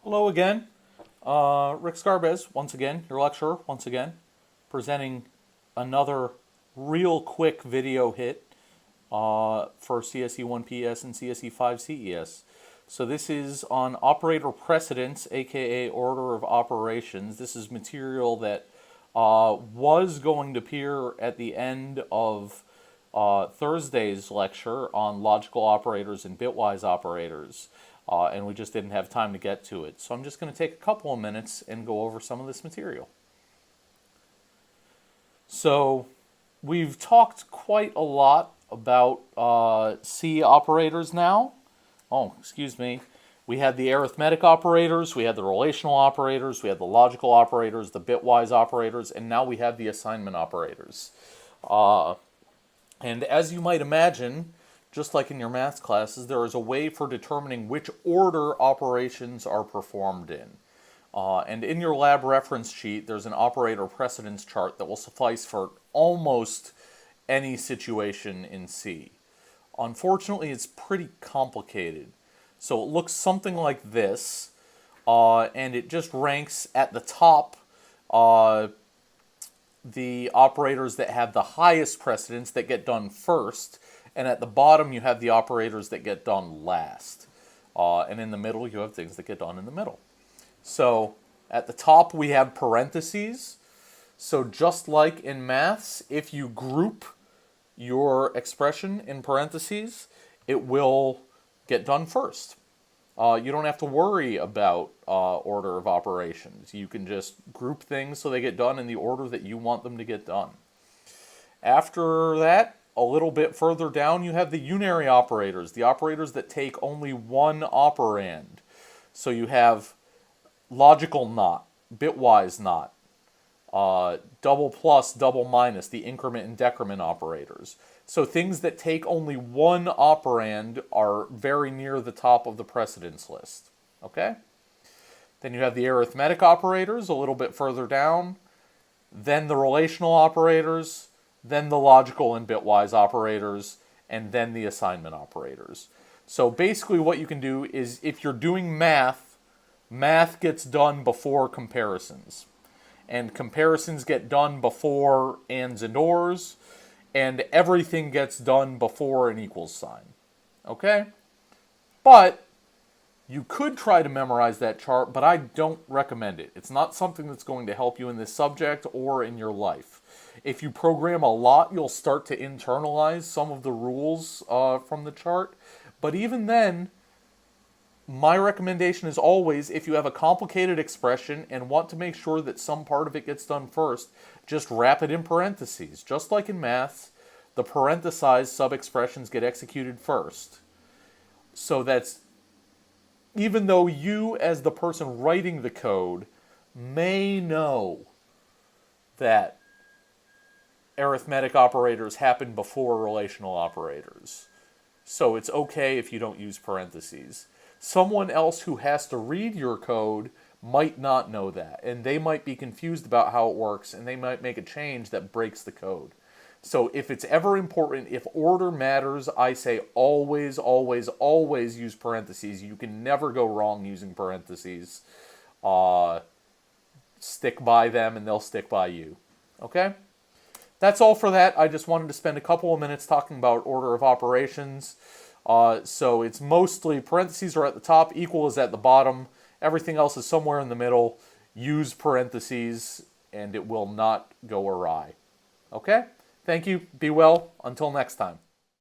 Hello again. Rick CSE1PES, once again, your lecturer, once again, presenting another real quick video hit for CSE1PES and CSE5CES. So this is on operator precedence, aka order of operations. This is material that was going to appear at the end of Thursday's lecture on logical operators and bitwise operators. And we just didn't have time to get to it. So I'm just going to take a couple of minutes and go over some of this material. So we've talked quite a lot about C operators now. Oh, excuse me. We had the arithmetic operators, we had the relational operators, we had the logical operators, the bitwise operators, and now we have the assignment operators. And as you might imagine, just like in your math classes, there is a way for determining which order operations are performed in. And in your lab reference sheet, there's an operator precedence chart that will suffice for almost any situation in C. Unfortunately, it's pretty complicated. So it looks something like this, and it just ranks at the top the operators that have the highest precedence that get done first, and at the bottom you have the operators that get done last. And in the middle you have things that get done in the middle. So at the top we have parentheses. So just like in maths, if you group your expression in parentheses, it will get done first. You don't have to worry about order of operations. You can just group things so they get done in the order that you want them to get done. After that, a little bit further down, you have the unary operators, the operators that take only one operand. So you have logical not, bitwise not, double plus, double minus, the increment and decrement operators. So things that take only one operand are very near the top of the precedence list. Okay? Then you have the arithmetic operators a little bit further down, then the relational operators, then the logical and bitwise operators, and then the assignment operators. So basically what you can do is if you're doing math, math gets done before comparisons. And comparisons get done before ands and ors, and everything gets done before an equals sign. Okay? But you could try to memorize that chart, but I don't recommend it. It's not something that's going to help you in this subject or in your life. If you program a lot, you'll start to internalize some of the rules from the chart. But even then, my recommendation is always, if you have a complicated expression and want to make sure that some part of it gets done first, just wrap it in parentheses. Just like in maths, the parenthesized sub-expressions get executed first. So that's, even though you as the person writing the code may know that arithmetic operators happen before relational operators. So it's okay if you don't use parentheses. Someone else who has to read your code might not know that, and they might be confused about how it works, and they might make a change that breaks the code. So if it's ever important, if order matters, I say always, always, always use parentheses. You can never go wrong using parentheses. Stick by them, and they'll stick by you. Okay? That's all for that. I just wanted to spend a couple of minutes talking about order of operations. So it's mostly parentheses are at the top, equal is at the bottom. Everything else is somewhere in the middle. Use parentheses, and it will not go awry. Okay? Thank you. Be well. Until next time.